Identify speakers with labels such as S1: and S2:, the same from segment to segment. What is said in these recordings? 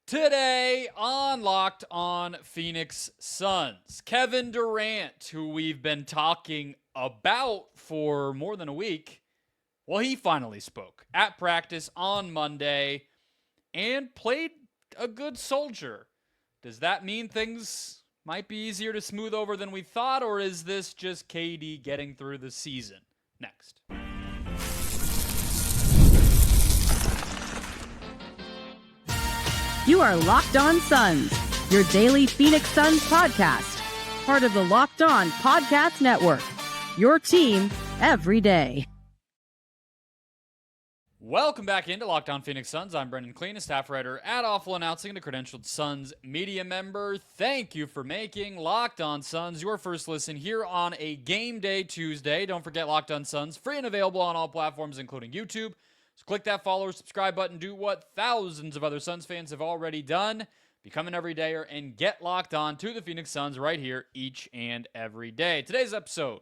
S1: Today on Locked On Phoenix Suns, Kevin Durant, who we've been talking about for more than a week, well, he finally spoke at practice on Monday and played a good soldier. Does that mean things might be easier to smooth over than we thought, or is this just KD getting through the season? Next.
S2: You are Locked On Suns, your daily Phoenix Suns podcast, part of the Locked On Podcast Network, your team every day.
S1: Welcome back into Locked On Phoenix Suns. I'm Brendon Kleen, a staff writer at Awful Announcing and a credentialed Suns media member. Thank you for making Locked On Suns your first listen here on a game day Tuesday. Don't forget Locked On Suns, free and available on all platforms, including YouTube. So click that follow or subscribe button. Do what thousands of other Suns fans have already done. Become an everydayer and get locked on to the Phoenix Suns right here each and every day. Today's episode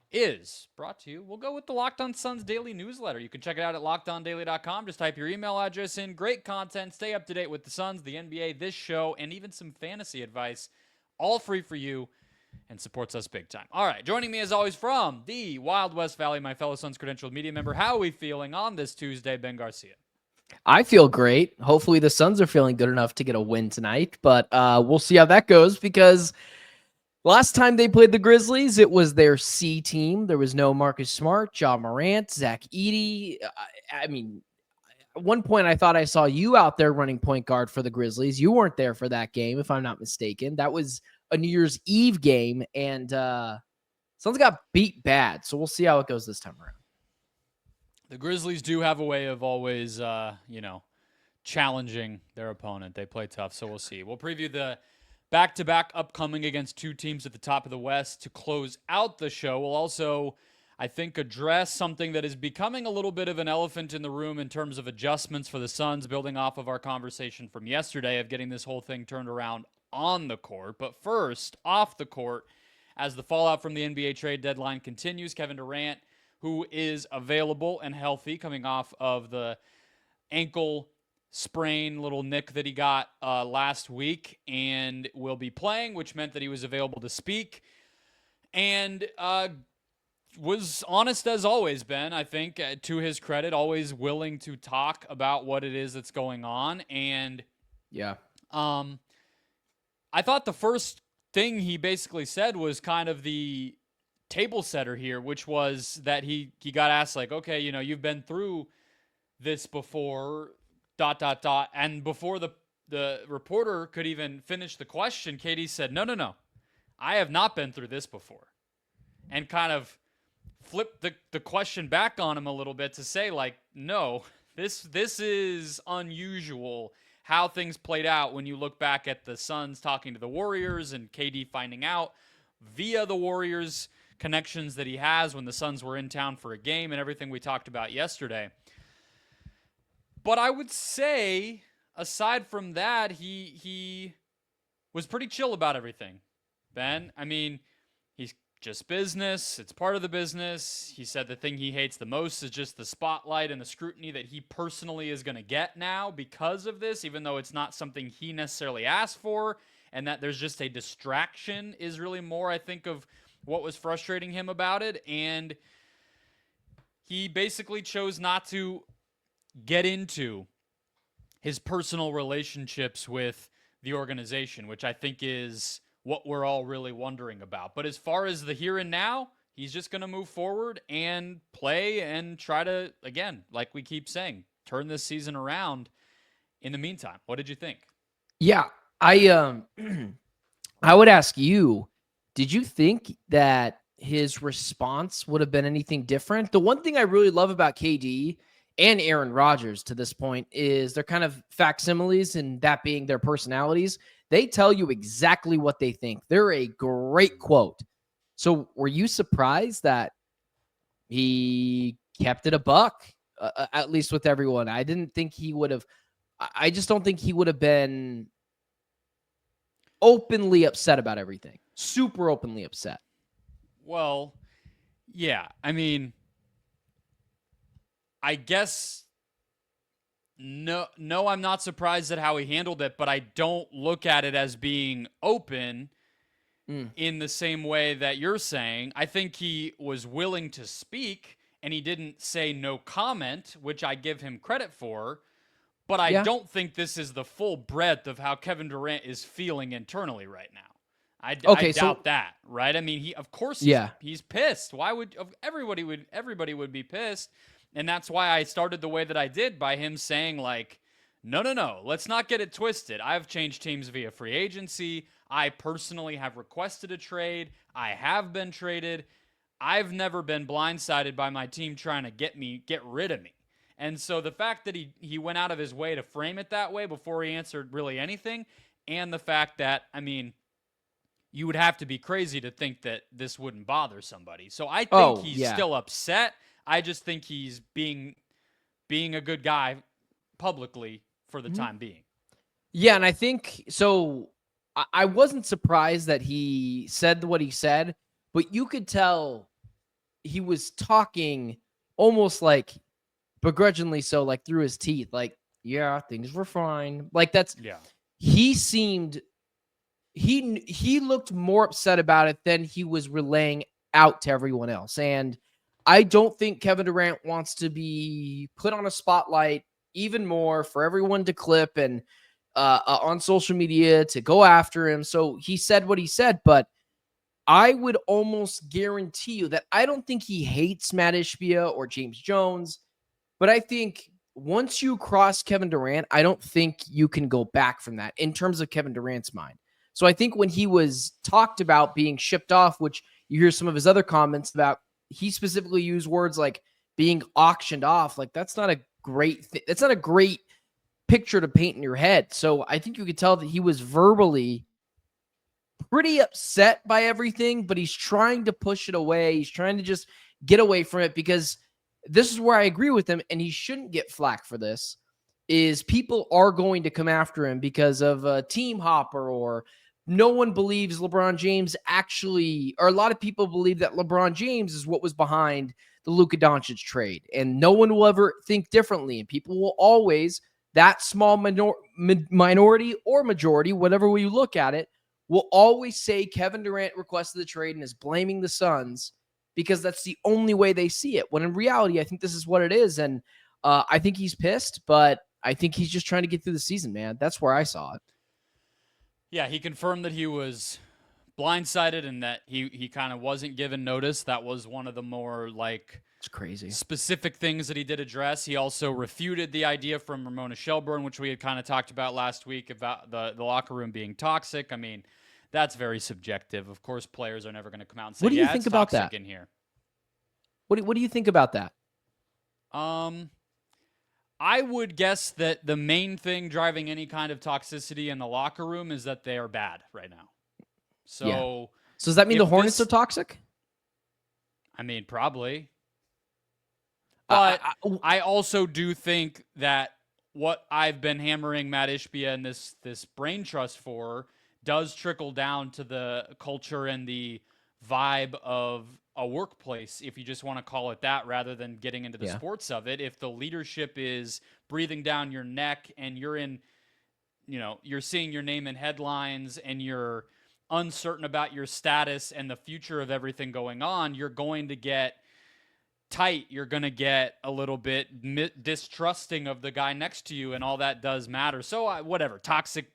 S1: is brought to you. We'll go with the Locked On Suns daily newsletter. You can check it out at lockedondaily.com. Just type your email address in. Great content. Stay up to date with the Suns, the NBA, this show, and even some fantasy advice. All free for you and supports us big time. All right, joining me as always from the Wild West Valley, my fellow Suns credentialed media member. How are we feeling on this Tuesday, Ben Garcia?
S3: I feel great. Hopefully the Suns are feeling good enough to get a win tonight, but we'll see how that goes because last time they played the Grizzlies, it was their C team. There was no Marcus Smart, Ja Morant, Zach Edey. At one point I thought I saw you out there running point guard for the Grizzlies. You weren't there for that game, if I'm not mistaken. That was a New Year's Eve game, and Suns got beat bad. So we'll see how it goes this time around.
S1: The Grizzlies do have a way of always, challenging their opponent. They play tough, so we'll see. We'll preview the back-to-back upcoming against two teams at the top of the West to close out the show. We'll also, I think, address something that is becoming a little bit of an elephant in the room in terms of adjustments for the Suns, building off of our conversation from yesterday of getting this whole thing turned around on the court. But first, off the court, as the fallout from the NBA trade deadline continues, Kevin Durant, who is available and healthy coming off of the ankle sprain, little nick that he got last week, and will be playing, which meant that he was available to speak. And was honest as always, Ben, I think, to his credit, always willing to talk about what it is that's going on. And
S3: yeah,
S1: I thought the first thing he basically said was kind of the table setter here, which was that he got asked, like, okay, you've been through this before, ... And before the reporter could even finish the question, KD said, no, I have not been through this before. And kind of flipped the question back on him a little bit to say, like, no, this is unusual how things played out when you look back at the Suns talking to the Warriors and KD finding out via the Warriors connections that he has when the Suns were in town for a game and everything we talked about yesterday. But I would say, aside from that, he was pretty chill about everything, Ben. I mean, he's just business. It's part of the business. He said the thing he hates the most is just the spotlight and the scrutiny that he personally is going to get now because of this, even though it's not something he necessarily asked for, and that there's just a distraction is really more, I think, of what was frustrating him about it. And he basically chose not to get into his personal relationships with the organization, which I think is what we're all really wondering about. But as far as the here and now, he's just going to move forward and play and try to, again, like we keep saying, turn this season around in the meantime. What did you think?
S3: Yeah, I would ask you, did you think that his response would have been anything different? The one thing I really love about KD and Aaron Rodgers to this point is they're kind of facsimiles, and that being their personalities. They tell you exactly what they think. They're a great quote. So were you surprised that he kept it a buck, at least with everyone? I didn't think he would have. I just don't think he would have been openly upset about everything. Super openly upset.
S1: Well, yeah. I mean, I guess No, I'm not surprised at how he handled it, but I don't look at it as being open in the same way that you're saying. I think he was willing to speak and he didn't say no comment, which I give him credit for. But I
S3: Yeah.
S1: don't think this is the full breadth of how Kevin Durant is feeling internally right now. I doubt that, right? I mean, of course he's pissed. Why would everybody would be pissed? And that's why I started the way that I did, by him saying like, no, let's not get it twisted. I've changed teams via free agency. I personally have requested a trade. I have been traded. I've never been blindsided by my team trying to get rid of me. And so the fact that he went out of his way to frame it that way before he answered really anything, and the fact that, I mean, you would have to be crazy to think that this wouldn't bother somebody. So I think he's still upset. I just think he's being a good guy publicly for the time being.
S3: Yeah, and I think so. I wasn't surprised that he said what he said, but you could tell he was talking almost like begrudgingly, so like through his teeth, like, yeah, things were fine. Like he seemed, he looked more upset about it than he was relaying out to everyone else. And I don't think Kevin Durant wants to be put on a spotlight even more for everyone to clip and on social media to go after him. So he said what he said, but I would almost guarantee you that I don't think he hates Matt Ishbia or James Jones, but I think once you cross Kevin Durant, I don't think you can go back from that in terms of Kevin Durant's mind. So I think when he was talked about being shipped off, which you hear some of his other comments about, he specifically used words like being auctioned off. Like that's not a great that's not a great picture to paint in your head. So I think you could tell that he was verbally pretty upset by everything, but he's trying to push it away. He's trying to just get away from it, because this is where I agree with him, and he shouldn't get flack for this, is people are going to come after him because of a team hopper, or no one believes LeBron James actually, or a lot of people believe that LeBron James is what was behind the Luka Doncic trade, and no one will ever think differently, and people will always, that small minority or majority, whatever way you look at it, will always say Kevin Durant requested the trade and is blaming the Suns because that's the only way they see it. When in reality, I think this is what it is. And I think he's pissed, but I think he's just trying to get through the season, man. That's where I saw it.
S1: Yeah, he confirmed that he was blindsided and that he kind of wasn't given notice. That was one of the more
S3: it's crazy
S1: specific things that he did address. He also refuted the idea from Ramona Shelburne, which we had kind of talked about last week, about the locker room being toxic. I mean, that's very subjective. Of course, players are never going to come out and say,
S3: what do you think about that
S1: in here?
S3: What do you think about that?
S1: I would guess that the main thing driving any kind of toxicity in the locker room is that they are bad right now. So,
S3: So does that mean the Hornets are toxic?
S1: I mean, probably. But I also do think that what I've been hammering Matt Ishbia and this brain trust for does trickle down to the culture and the vibe of a workplace, if you just want to call it that, rather than getting into the sports of it. If the leadership is breathing down your neck and you're seeing your name in headlines and you're uncertain about your status and the future of everything going on, you're going to get tight. You're going to get a little bit distrusting of the guy next to you, and all that does matter. So whatever, toxic,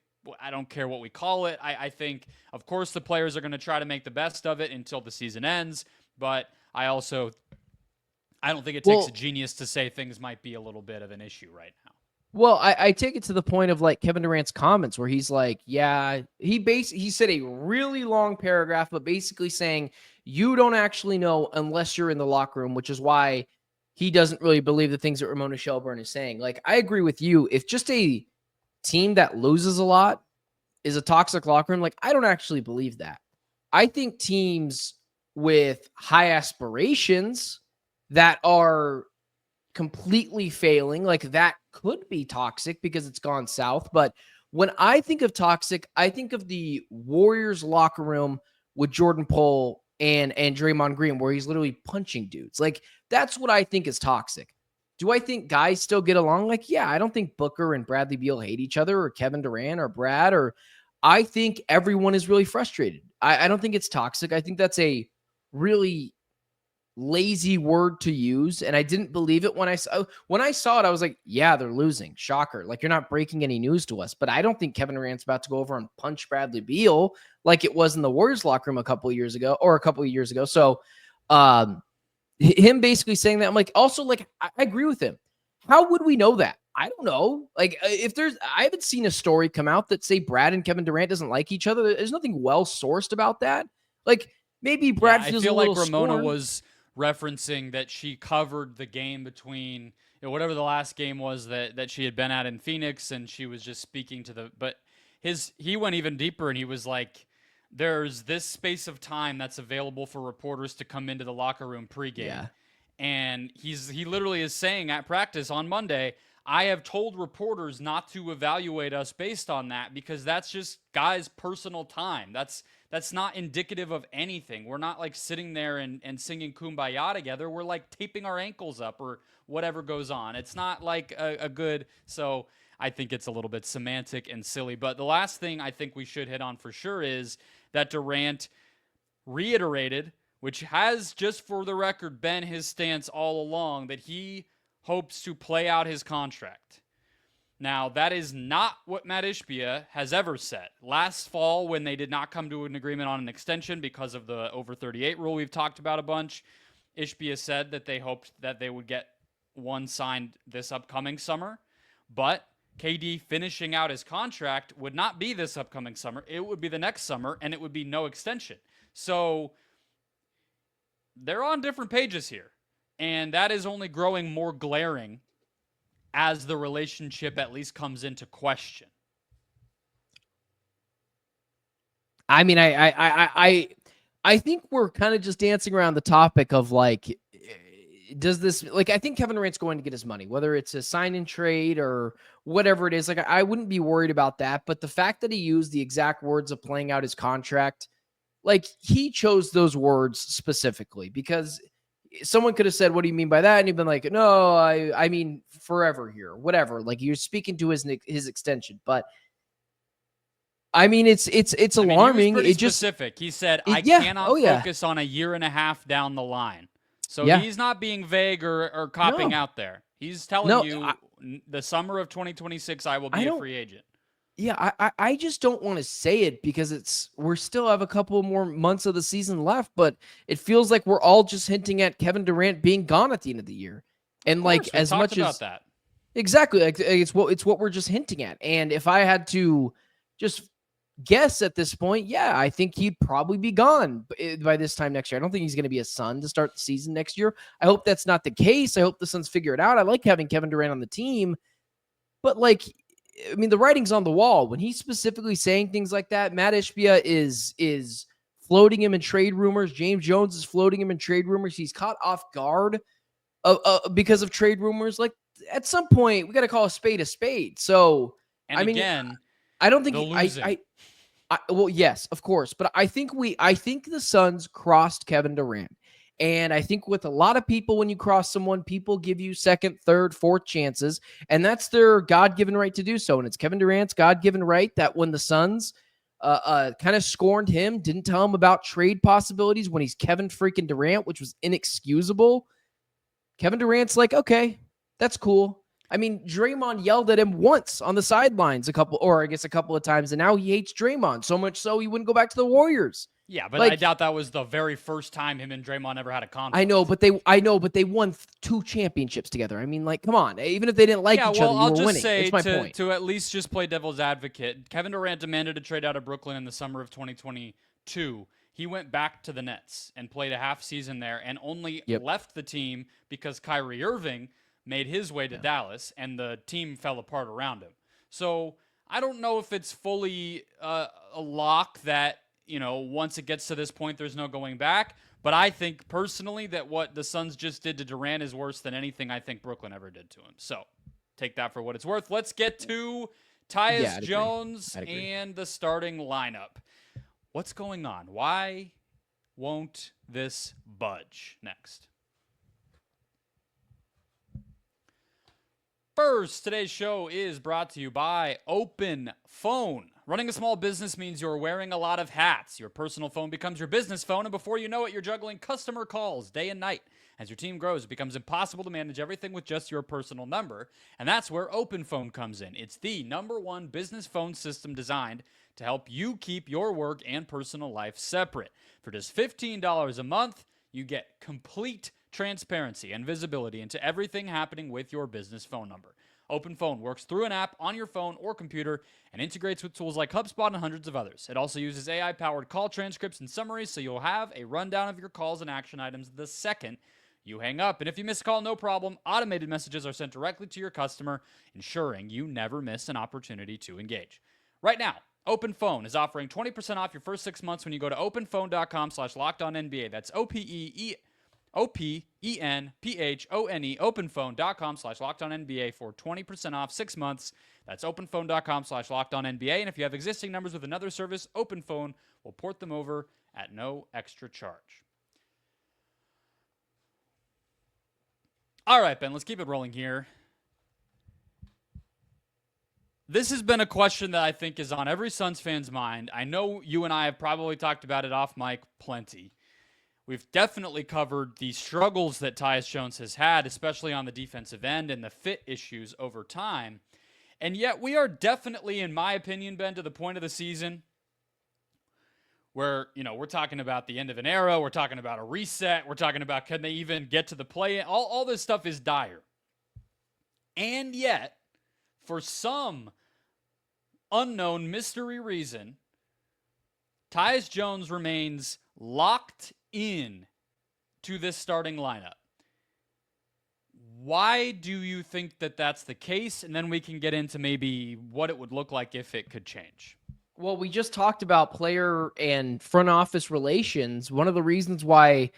S1: I don't care what we call it. I think, of course, the players are going to try to make the best of it until the season ends, but I don't think it takes a genius to say things might be a little bit of an issue right now.
S3: Well, I take it to the point of like Kevin Durant's comments where he's like, he said a really long paragraph, but basically saying you don't actually know unless you're in the locker room, which is why he doesn't really believe the things that Ramona Shelburne is saying. Like, I agree with you. If just a team that loses a lot is a toxic locker room, like, I don't actually believe that. I think teams with high aspirations that are completely failing, like, that could be toxic because it's gone south. But when I think of toxic, I think of the Warriors locker room with Jordan Poole and Draymond Green, where he's literally punching dudes. Like, that's what I think is toxic. Do I think guys still get along? Like, yeah, I don't think Booker and Bradley Beal hate each other, or Kevin Durant or Brad, or I think everyone is really frustrated. I don't think it's toxic. I think that's a really lazy word to use. And I didn't believe it when I saw it. I was like, yeah, they're losing. Shocker. Like, you're not breaking any news to us. But I don't think Kevin Durant's about to go over and punch Bradley Beal like it was in the Warriors locker room a couple of years ago. So him basically saying that, I'm like, also, like, I agree with him. How would we know that? I don't know. Like, I haven't seen a story come out that say Brad and Kevin Durant doesn't like each other. There's nothing well sourced about that. Like, maybe Brad feels
S1: I feel
S3: a little
S1: like Ramona
S3: scorned.
S1: was referencing that she covered the game between whatever the last game was that she had been at in Phoenix, and she was just speaking to but he went even deeper, and he was like, there's this space of time that's available for reporters to come into the locker room pregame.
S3: Yeah.
S1: And he literally is saying at practice on Monday, I have told reporters not to evaluate us based on that, because that's just guys' personal time. That's not indicative of anything. We're not like sitting there and singing Kumbaya together. We're like taping our ankles up or whatever goes on. It's not like a good, so I think it's a little bit semantic and silly. But the last thing I think we should hit on for sure is that Durant reiterated, which has, just for the record, been his stance all along, that he hopes to play out his contract. Now, that is not what Matt Ishbia has ever said. Last fall, when they did not come to an agreement on an extension because of the over 38 rule we've talked about a bunch, Ishbia said that they hoped that they would get one signed this upcoming summer. But KD finishing out his contract would not be this upcoming summer. It would be the next summer, and it would be no extension. So they're on different pages here. And that is only growing more glaring as the relationship at least comes into question.
S3: I mean, I think we're kind of just dancing around the topic of, like, does this, like, I think Kevin Durant's going to get his money, whether it's a sign and trade or whatever it is. Like, I wouldn't be worried about that. But the fact that he used the exact words of playing out his contract, like, he chose those words specifically because someone could have said, what do you mean by that? And he'd been like, no, I mean forever here, whatever. Like, you're speaking to his extension. But I mean, it's alarming.
S1: He was pretty specific. He said, I cannot focus on a year and a half down the line. So he's not being vague or copping out there. He's telling you the summer of 2026, I will be a free agent.
S3: Yeah, I just don't want to say it because we're still have a couple more months of the season left, but it feels like we're all just hinting at Kevin Durant being gone at the end of the year. And like, as much as
S1: that.
S3: Exactly, like, it's what we're just hinting at. And if I had to just guess at this point, yeah, I think he'd probably be gone by this time next year. I don't think he's going to be a Sun to start the season next year. I hope that's not the case. I hope the Suns figure it out. I like having Kevin Durant on the team, but like, I mean, the writing's on the wall. When he's specifically saying things like that, Matt Ishbia is floating him in trade rumors. James Jones is floating him in trade rumors. He's caught off guard because of trade rumors. Like, at some point, we got to call a spade a spade. So,
S1: and
S3: I mean,
S1: again,
S3: I don't think well, yes, of course, but I think the Suns crossed Kevin Durant. And I think with a lot of people, when you cross someone, people give you second, third, fourth chances, and that's their God-given right to do so. And it's Kevin Durant's God-given right that when the Suns kind of scorned him, didn't tell him about trade possibilities when he's Kevin freaking Durant, which was inexcusable. Kevin Durant's like, okay, that's cool. I mean, Draymond yelled at him once on the sidelines a couple of times, and now he hates Draymond so much so he wouldn't go back to the Warriors.
S1: Yeah, but like, I doubt that was the very first time him and Draymond ever had a conflict.
S3: I know, but they won 2 championships together. I mean, like, come on. Even if they didn't like each other, you were winning. It's my point.
S1: To at least just play devil's advocate, Kevin Durant demanded a trade out of Brooklyn in the summer of 2022. He went back to the Nets and played a half season there and only left the team because Kyrie Irving made his way to Dallas, and the team fell apart around him. So I don't know if it's fully a lock that, once it gets to this point, there's no going back. But I think personally that what the Suns just did to Durant is worse than anything I think Brooklyn ever did to him. So take that for what it's worth. Let's get to Tyus Jones and the starting lineup. What's going on? Why won't this budge? Next. First, today's show is brought to you by OpenPhone. Running a small business means you're wearing a lot of hats. Your personal phone becomes your business phone, and before you know it, you're juggling customer calls day and night. As your team grows, it becomes impossible to manage everything with just your personal number, and that's where OpenPhone comes in. It's the #1 business phone system designed to help you keep your work and personal life separate. For just $15 a month, you get complete transparency and visibility into everything happening with your business phone number. OpenPhone works through an app on your phone or computer and integrates with tools like HubSpot and hundreds of others. It also uses AI-powered call transcripts and summaries, so you'll have a rundown of your calls and action items the second you hang up. And if you miss a call, no problem. Automated messages are sent directly to your customer, ensuring you never miss an opportunity to engage. Right now, OpenPhone is offering 20% off your first 6 months when you go to openphone.com/lockedonnba. That's OpenPhone, openphone.com/lockedonnba for 20% off 6 months. That's openphone.com/lockedonnba. And if you have existing numbers with another service, OpenPhone will port them over at no extra charge. All right, Ben, let's keep it rolling here. This has been a question that I think is on every Suns fan's mind. I know you and I have probably talked about it off mic plenty. We've definitely covered the struggles that Tyus Jones has had, especially on the defensive end and the fit issues over time. And yet we are definitely, in my opinion, Ben, to the point of the season where, we're talking about the end of an era. We're talking about a reset. We're talking about, can they even get to the play? All this stuff is dire. And yet, for some unknown mystery reason, Tyus Jones remains locked in to this starting lineup. Why do you think that that's the case? And then we can get into maybe what it would look like if it could change.
S3: Well, we just talked about player and front office relations. One of the reasons why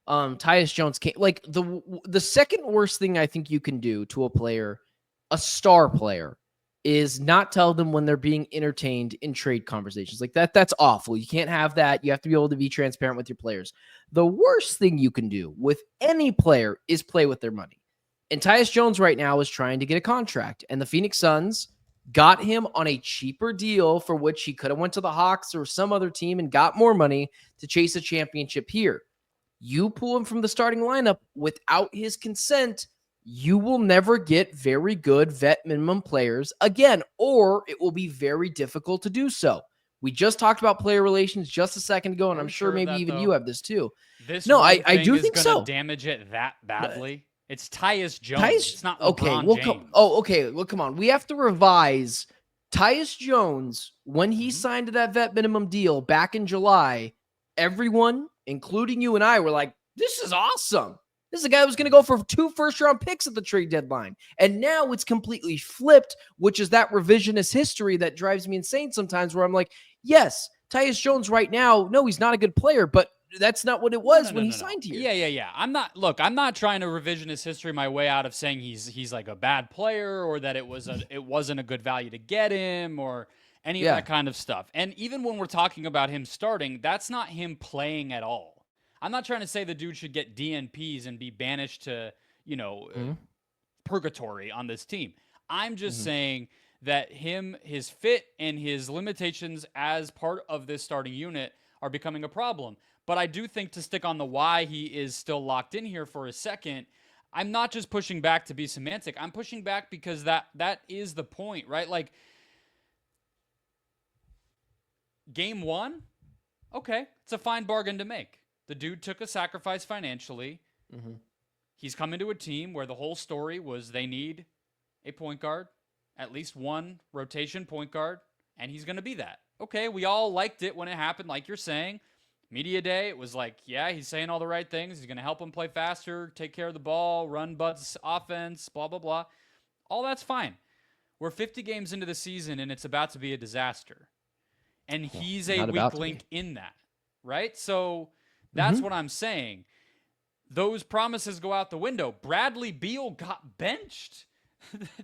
S3: Tyus Jones can't, like, the second worst thing I think you can do to a player, a star player, is not tell them when they're being entertained in trade conversations. Like that's awful. You can't have that. You have to be able to be transparent with your players. The worst thing you can do with any player is play with their money. And Tyus Jones right now is trying to get a contract, and the Phoenix Suns got him on a cheaper deal for which he could have went to the Hawks or some other team and got more money to chase a championship here. You pull him from the starting lineup without his consent, you will never get very good vet minimum players again, or it will be very difficult to do so. We just talked about player relations just a second ago, and I'm sure maybe even you have this too. I do think so.
S1: Damage it that badly. It's Tyus Jones. It's not
S3: okay.
S1: LeBron James.
S3: Okay. Well, come on. We have to revise Tyus Jones when he signed that vet minimum deal back in July. Everyone, including you and I, were like, "This is awesome. This is a guy who was going to go for 2 first-round picks at the trade deadline." And now it's completely flipped, which is that revisionist history that drives me insane sometimes, where I'm like, yes, Tyus Jones right now, no, he's not a good player, but that's not what it was when he signed here.
S1: Yeah. I'm not trying to revisionist history my way out of saying he's like a bad player, or that it wasn't a good value to get him, or any of that kind of stuff. And even when we're talking about him starting, that's not him playing at all. I'm not trying to say the dude should get DNPs and be banished to, purgatory on this team. I'm just saying that his fit and his limitations as part of this starting unit are becoming a problem. But I do think, to stick on the why he is still locked in here for a second, I'm not just pushing back to be semantic. I'm pushing back because that is the point, right? Like, game 1, okay, it's a fine bargain to make. The dude took a sacrifice financially. He's come into a team where the whole story was they need a point guard, at least one rotation point guard, and he's going to be that. Okay, we all liked it when it happened, like you're saying. Media day, it was like, yeah, he's saying all the right things. He's going to help him play faster, take care of the ball, run Bud's offense, blah, blah, blah. All that's fine. We're 50 games into the season, and it's about to be a disaster. And he's a weak link in that, right? So that's what I'm saying. Those promises go out the window. Bradley Beal got benched.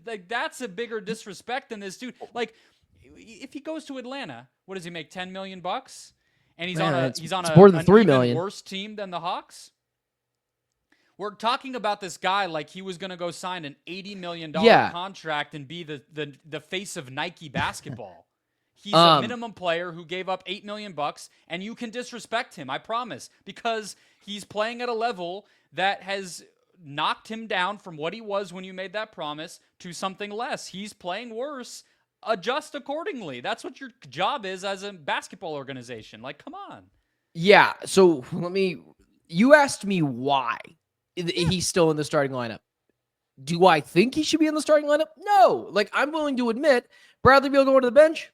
S1: Like, that's a bigger disrespect than this dude. Like, if he goes to Atlanta, what does he make? $10 million? And he's on a
S3: more than $3 million.
S1: Worse team than the Hawks. We're talking about this guy like he was going to go sign an $80 million
S3: Yeah.
S1: contract and be the face of Nike basketball. He's a minimum player who gave up $8 million, and you can disrespect him, I promise, because he's playing at a level that has knocked him down from what he was when you made that promise to something less. He's playing worse. Adjust accordingly. That's what your job is as a basketball organization. Like, come on.
S3: Yeah. So you asked me why he's still in the starting lineup. Do I think he should be in the starting lineup? No. Like, I'm willing to admit Bradley Beal going to the bench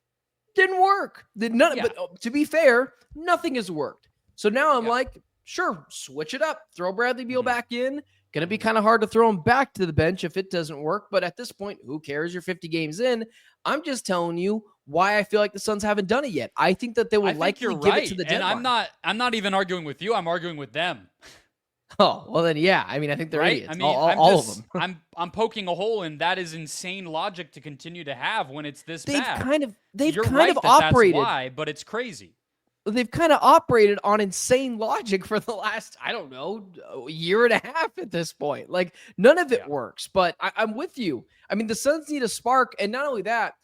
S3: didn't work. But to be fair, nothing has worked. So now I'm like, sure, switch it up. Throw Bradley Beal back in. Going to be kind of hard to throw him back to the bench if it doesn't work. But at this point, who cares? You're 50 games in. I'm just telling you why I feel like the Suns haven't done it yet. I think that they will likely give it to the deadline.
S1: And I'm not even arguing with you. I'm arguing with them.
S3: Oh, well then, yeah. I mean, I think they're idiots.
S1: I mean, all of them. I'm poking a hole in that is insane logic to continue to have when it's this bad.
S3: They've kind of operated.
S1: That's why, but it's crazy.
S3: They've kind of operated on insane logic for the last, I don't know, a year and a half at this point. Like, none of it works, but I'm with you. I mean, the Suns need a spark. And not only that,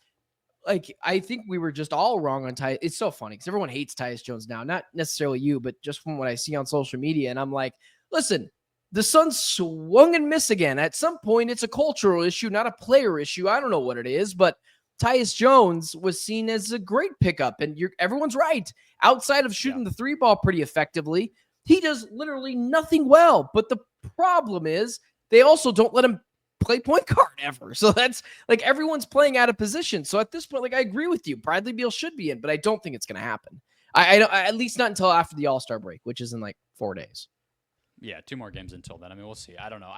S3: like, I think we were just all wrong on Tyus. It's so funny because everyone hates Tyus Jones now. Not necessarily you, but just from what I see on social media. And I'm like, listen, the Suns swung and miss again. At some point, it's a cultural issue, not a player issue. I don't know what it is, but Tyus Jones was seen as a great pickup. And everyone's right. Outside of shooting the three ball pretty effectively, he does literally nothing well. But the problem is they also don't let him play point guard ever. So that's like everyone's playing out of position. So at this point, like, I agree with you. Bradley Beal should be in, but I don't think it's going to happen. I at least not until after the All-Star break, which is in like 4 days.
S1: Yeah, 2 more games until then. I mean, we'll see. I don't know.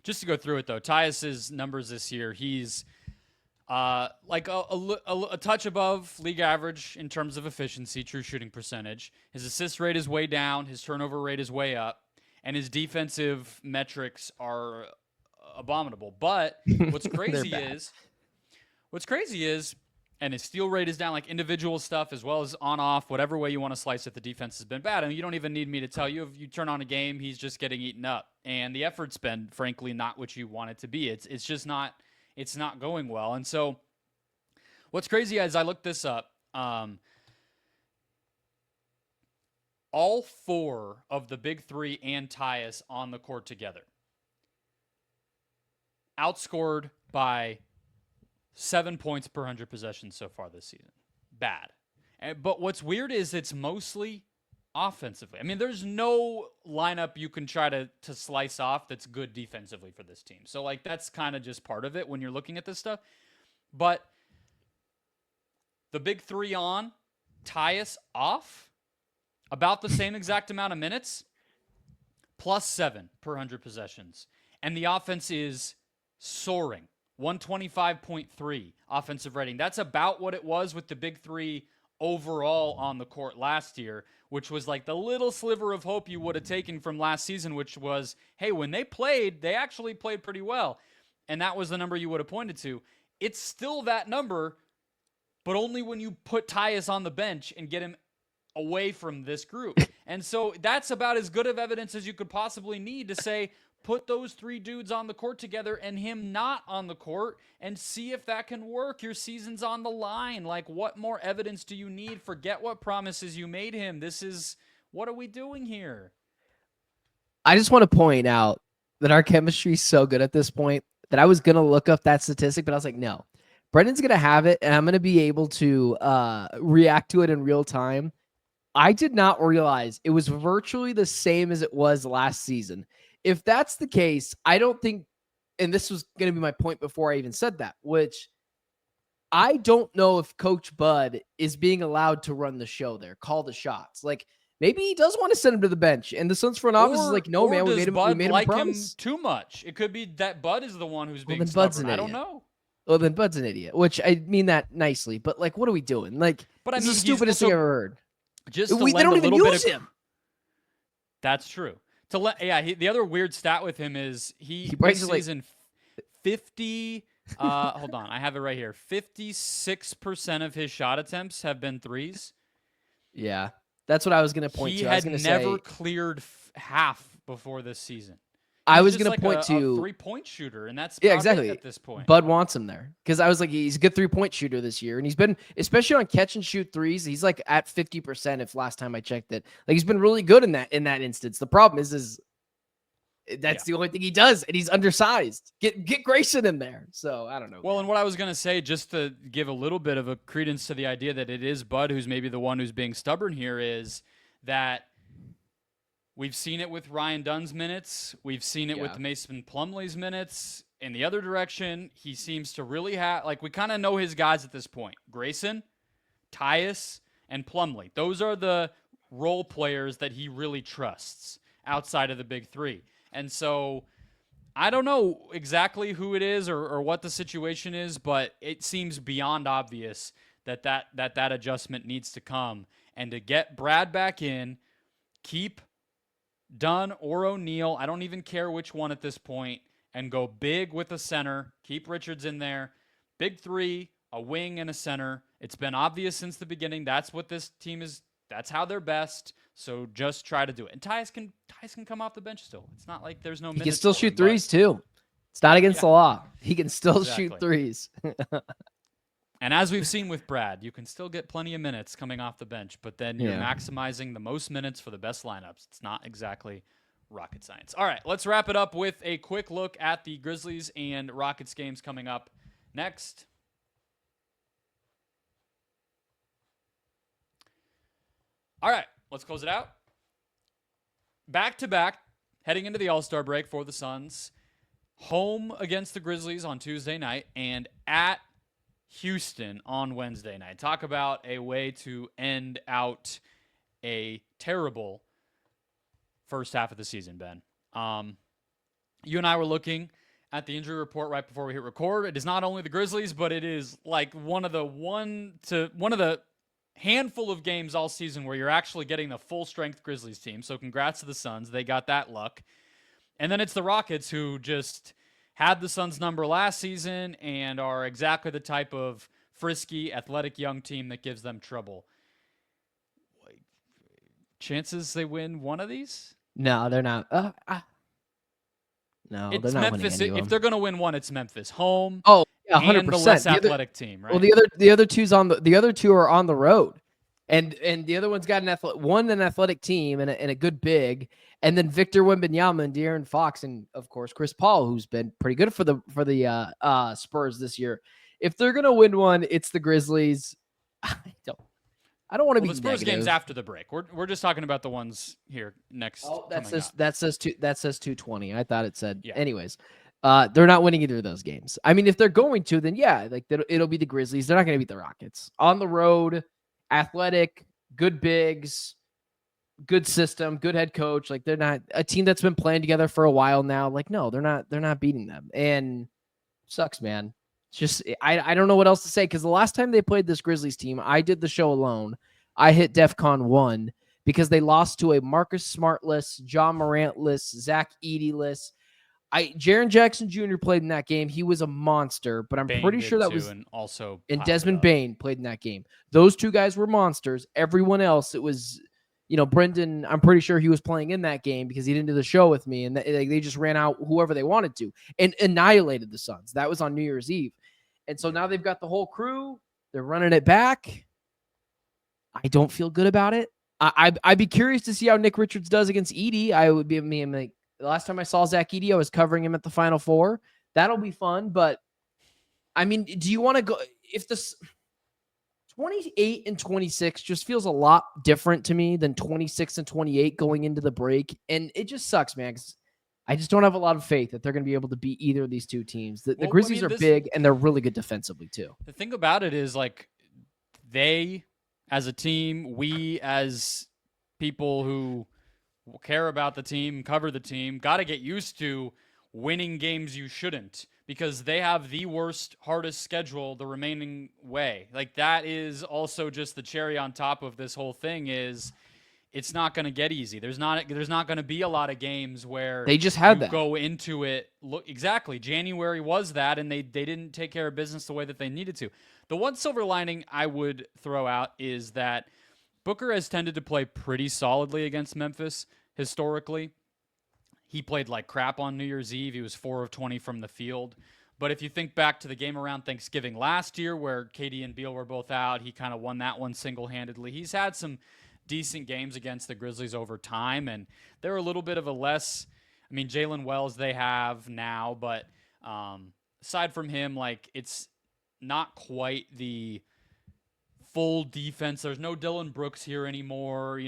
S1: Just to go through it though, Tyus's numbers this year, he's like a touch above league average in terms of efficiency, true shooting percentage. His assist rate is way down. His turnover rate is way up, and his defensive metrics are abominable. But what's crazy is, and his steal rate is down, like individual stuff as well as on off, whatever way you want to slice it, the defense has been bad. And you don't even need me to tell you, if you turn on a game, he's just getting eaten up. And the effort's been, frankly, not what you want it to be. It's just not, it's not going well. And so what's crazy is I looked this up. All 4 of the big 3 and Tyus on the court together outscored by 7 points per 100 possessions so far this season. Bad. But what's weird is it's mostly offensively. I mean, there's no lineup you can try to slice off that's good defensively for this team. So, like, that's kind of just part of it when you're looking at this stuff. But the big 3 on, Tyus off, about the same exact amount of minutes, plus 7 per 100 possessions. And the offense is soaring. 125.3 offensive rating. That's about what it was with the big 3 overall on the court last year, which was like the little sliver of hope you would have taken from last season, which was, hey, when they played, they actually played pretty well. And that was the number you would have pointed to. It's still that number, but only when you put Tyus on the bench and get him away from this group. And so that's about as good of evidence as you could possibly need to say, put those 3 dudes on the court together and him not on the court and see if that can work. Your season's on the line. Like, what more evidence do you need? Forget what promises you made him. What are we doing here?
S3: I just want to point out that our chemistry is so good at this point that I was going to look up that statistic, but I was like, no, Brendon's going to have it and I'm going to be able to react to it in real time. I did not realize it was virtually the same as it was last season. If that's the case, I don't think, and this was going to be my point before I even said that, which I don't know if Coach Bud is being allowed to run the show there, call the shots. Like, maybe he does want to send him to the bench, and the Suns front office is like, no, man, we made him
S1: like
S3: promise.
S1: Him too much. It could be that Bud is the one who's being
S3: Bud's
S1: stubborn. I don't know.
S3: Well, then Bud's an idiot, which I mean that nicely, but like, what are we doing? Like,
S1: but I
S3: this
S1: mean,
S3: is the stupidest thing I've ever heard.
S1: Just to
S3: they don't even use him.
S1: That's true. The other weird stat with him is he
S3: breaks
S1: this season 50. Hold on, I have it right here. 56% of his shot attempts have been threes.
S3: Yeah, that's what I was going to point to.
S1: He had never cleared half before this season.
S3: I
S1: He's
S3: was
S1: just
S3: going
S1: like
S3: to point
S1: a
S3: to
S1: 3-point shooter, and that's
S3: yeah,
S1: about it
S3: exactly.
S1: at this point.
S3: Bud wants him there because I was like, he's a good 3-point shooter this year, and he's been, especially on catch and shoot threes, he's like at 50%. If last time I checked it, like he's been really good in that instance. The problem is that's the only thing he does, and he's undersized. Get Grayson in there. So I don't know.
S1: Well,
S3: man.
S1: and what I was going to say, just to give a little bit of a credence to the idea that it is Bud who's maybe the one who's being stubborn here, is that we've seen it with Ryan Dunn's minutes. We've seen it with Mason Plumlee's minutes. In the other direction, he seems to really have, like, we kind of know his guys at this point. Grayson, Tyus, and Plumlee. Those are the role players that he really trusts outside of the big three. And so I don't know exactly who it is or what the situation is, but it seems beyond obvious that adjustment needs to come. And to get Brad back in, keep Dunn or O'Neal, I don't even care which one at this point, and go big with a center. Keep Richards in there. Big three, a wing, and a center. It's been obvious since the beginning. That's what this team is. That's how they're best. So just try to do it. And Tyus can come off the bench still. It's not like there's no minutes.
S3: He can still shoot threes too. It's not against the law. He can still
S1: Exactly.
S3: shoot threes.
S1: And as we've seen with Brad, you can still get plenty of minutes coming off the bench, but then you're maximizing the most minutes for the best lineups. It's not exactly rocket science. All right, let's wrap it up with a quick look at the Grizzlies and Rockets games coming up next. All right, let's close it out. Back-to-back, heading into the All-Star break for the Suns. Home against the Grizzlies on Tuesday night and at Houston on Wednesday night. Talk about a way to end out a terrible first half of the season, Ben. You and I were looking at the injury report right before we hit record. It is not only the Grizzlies, but it is like one of the handful of games all season where you're actually getting the full strength Grizzlies team. So congrats to the Suns. They got that luck. And then it's the Rockets, who just had the Suns number last season and are exactly the type of frisky, athletic young team that gives them trouble. Chances they win one of these?
S3: No, they're not. No,
S1: It's
S3: they're not
S1: Memphis.
S3: winning any of
S1: If they're going to win one, it's Memphis. Home.
S3: Oh, yeah, 100%.
S1: And the less athletic team, right?
S3: Well, the other two are on the road, and the other one's got an athletic team and a good big, and then Victor Wembanyama and De'Aaron Fox, and of course Chris Paul, who's been pretty good for the Spurs this year. If they're gonna win one, it's the Grizzlies. I don't want to be
S1: the Spurs
S3: negative.
S1: games after the break. We're just talking about the ones here next.
S3: Oh, that says 220. I thought it said.
S1: Yeah.
S3: Anyways, they're not winning either of those games. I mean, if they're going to, then yeah, like it'll be the Grizzlies. They're not going to beat the Rockets on the road. Athletic, good bigs, good system, good head coach. Like they're not a team that's been playing together for a while now. Like no, they're not beating them, and sucks, man. It's just I don't know what else to say, because the last time they played this Grizzlies team, I did the show alone. I hit DEFCON 1 because they lost to a Marcus Smart-less, John Morant-less, Zach Edey-less. Jaren Jackson Jr. played in that game. He was a monster, but I'm pretty sure that was and Desmond Bane played in that game. Those two guys were monsters. Everyone else, it was, Brendon. I'm pretty sure he was playing in that game because he didn't do the show with me, and they just ran out whoever they wanted to and annihilated the Suns. That was on New Year's Eve, and so now they've got the whole crew. They're running it back. I don't feel good about it. I'd be curious to see how Nick Richards does against Edey. The last time I saw Zach Edey, I was covering him at the Final Four. That'll be fun, but I mean, do you want to go if this 28 and 26 just feels a lot different to me than 26 and 28 going into the break, and it just sucks, man. 'Cause I just don't have a lot of faith that they're going to be able to beat either of these two teams. The Grizzlies are big and they're really good defensively too.
S1: The thing about it is, like, they as a team, we as people who care about the team, cover the team, got to get used to winning games you shouldn't, because they have the worst, hardest schedule the remaining way. Like, that is also just the cherry on top of this whole thing. Is it's not going to get easy. There's not going to be a lot of games where
S3: they just had that
S1: go into it. Look, exactly. January was that, and they didn't take care of business the way that they needed to. The one silver lining I would throw out is that Booker has tended to play pretty solidly against Memphis historically. he played like crap on New Year's Eve. He was 4 of 20 from the field. But if you think back to the game around Thanksgiving last year where KD and Beal were both out, he kind of won that one single-handedly. He's had some decent games against the Grizzlies over time, and they're a little bit of a less – I mean, Jalen Wells they have now, but aside from him, like it's not quite the full defense. There's no Dylan Brooks here anymore,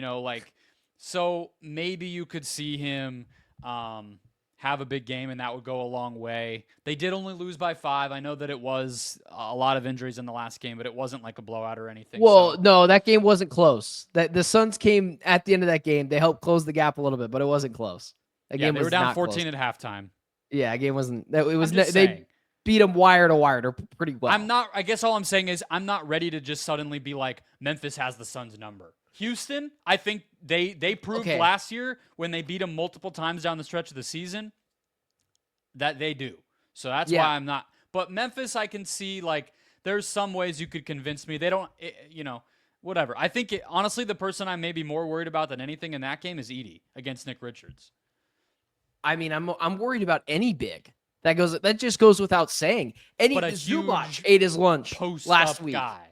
S1: so maybe you could see him have a big game, and that would go a long way. They did only lose by 5. I know that it was a lot of injuries in the last game, but it wasn't like a blowout or anything.
S3: Well, no, that game wasn't close. The Suns came at the end of that game. They helped close the gap a little bit, but it wasn't close.
S1: They were down 14 at halftime.
S3: Yeah, game wasn't. It was. They beat them wire to wire pretty well.
S1: I guess all I'm saying is I'm not ready to just suddenly be like Memphis has the Suns number. Houston, I think they proved last year when they beat them multiple times down the stretch of the season that they do. So that's why I'm not. But Memphis, I can see like there's some ways you could convince me. They don't, whatever. I think honestly, the person I'm maybe more worried about than anything in that game is Edey against Nick Richards.
S3: I mean, I'm worried about any big. That just goes without saying. Zubac ate his lunch last week.
S1: Guy.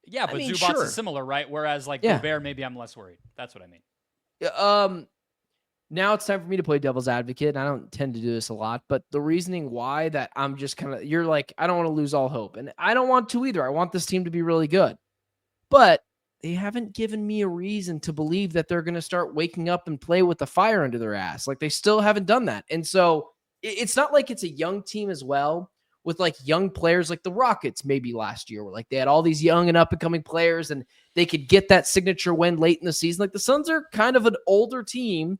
S1: Yeah, but Zubac's is similar, right? Whereas like Gobert, maybe I'm less worried. That's what I mean.
S3: Now it's time for me to play devil's advocate. I don't tend to do this a lot, but the reasoning why that I'm just you're like, I don't want to lose all hope. And I don't want to either. I want this team to be really good. But they haven't given me a reason to believe that they're going to start waking up and play with the fire under their ass. Like they still haven't done that. And so it's not like it's a young team as well with like young players like the Rockets maybe last year where like they had all these young and up and coming players and they could get that signature win late in the season. Like the Suns are kind of an older team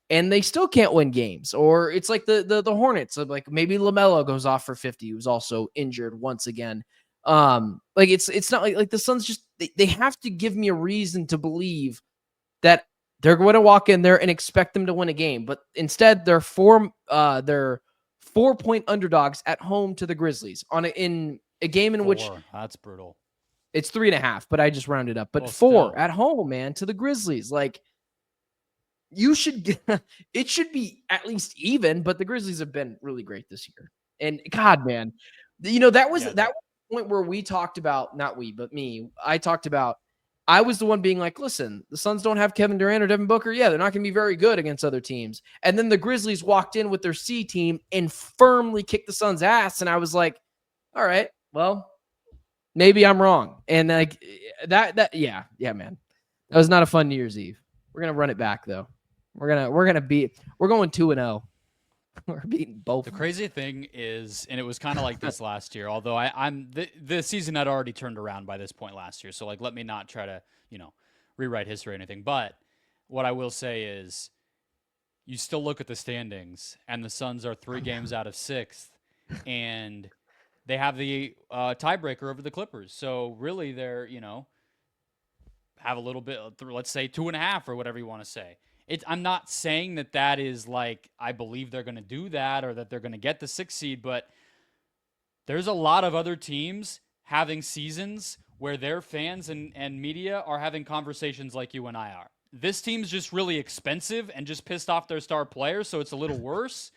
S3: and they still can't win games. Or it's like the Hornets. So like maybe LaMelo goes off for 50, who's also injured once again. Like it's not like the Suns just they have to give me a reason to believe that they're going to walk in there and expect them to win a game. But instead they're 4-point underdogs at home to the Grizzlies in a game in which
S1: that's brutal.
S3: It's 3.5, but I just rounded up. But 4 at home, man, to the Grizzlies. Like you should, it should be at least even. But the Grizzlies have been really great this year. And God, man, that was the point where we talked about not we, but me. I talked about. I was the one being like, listen, the Suns don't have Kevin Durant or Devin Booker. Yeah, they're not going to be very good against other teams. And then the Grizzlies walked in with their C team and firmly kicked the Suns' ass. And I was like, all right, well, maybe I'm wrong. And like yeah, man. That was not a fun New Year's Eve. We're going to run it back though. We're going going 2-0. We're beating both.
S1: The crazy thing is, and it was kind of like this last year, although the season had already turned around by this point last year. So like, let me not try to, rewrite history or anything. But what I will say is you still look at the standings and the Suns are 3 games out of 6th and they have the tiebreaker over the Clippers. So really they're, have a little bit, let's say 2.5 or whatever you want to say. I'm not saying that is like I believe they're going to do that or that they're going to get the 6th seed, but there's a lot of other teams having seasons where their fans and media are having conversations like you and I are. This team's just really expensive and just pissed off their star players, so it's a little worse.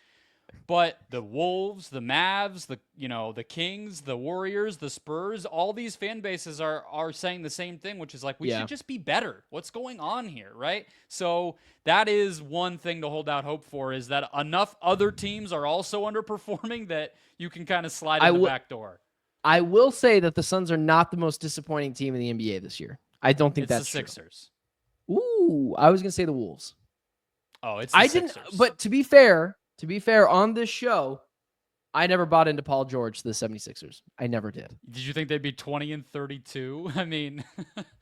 S1: But the Wolves, the Mavs, the Kings, the Warriors, the Spurs, all these fan bases are saying the same thing, which is like, we should just be better. What's going on here, right? So that is one thing to hold out hope for, is that enough other teams are also underperforming that you can kind of slide in the back door.
S3: I will say that the Suns are not the most disappointing team in the NBA this year. I don't think that's
S1: the Sixers.
S3: True. Ooh, I was going to say the Wolves.
S1: Oh, it's the Sixers.
S3: But to be fair, on this show, I never bought into Paul George to the 76ers. I never did.
S1: Did you think they'd be 20-32? I mean,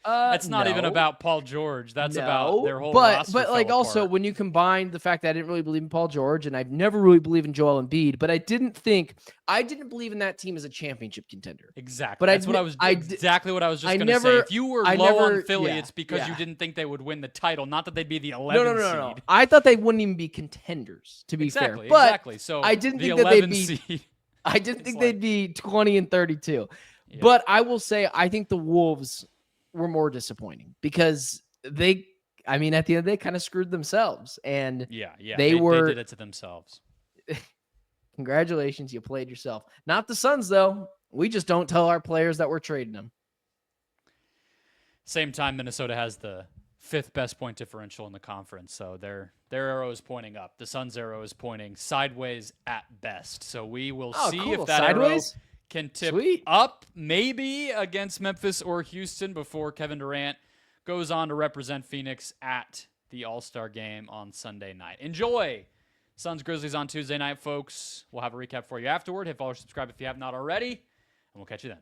S1: that's not even about Paul George. That's about their whole roster.
S3: But like also
S1: apart.
S3: when you combine the fact that I didn't really believe in Paul George and I've never really believed in Joel Embiid, but I didn't believe in that team as a championship contender.
S1: Exactly. That's exactly what I was just going to say. If you were low on Philly, it's because you didn't think they would win the title, not that they'd be the 11th seed. No.
S3: I thought they wouldn't even be contenders, to be fair. But
S1: exactly. So
S3: I didn't think that they'd be I didn't think they'd be 20-32. Yeah. But I will say I think the Wolves were more disappointing because I mean, at the end of the day, kind of screwed themselves. And
S1: Yeah,
S3: they
S1: did it to themselves.
S3: Congratulations, you played yourself. Not the Suns, though. We just don't tell our players that we're trading them.
S1: Same time, Minnesota has the 5th best point differential in the conference, so their arrow is pointing up. The Suns' arrow is pointing sideways at best. So we will see
S3: cool.
S1: if that
S3: Sideways?
S1: arrow can tip
S3: Sweet.
S1: up, maybe against Memphis or Houston before Kevin Durant goes on to represent Phoenix at the All-Star game on Sunday night. Enjoy Suns Grizzlies on Tuesday night, folks. We'll have a recap for you afterward. Hit follow or subscribe if you have not already, and we'll catch you then.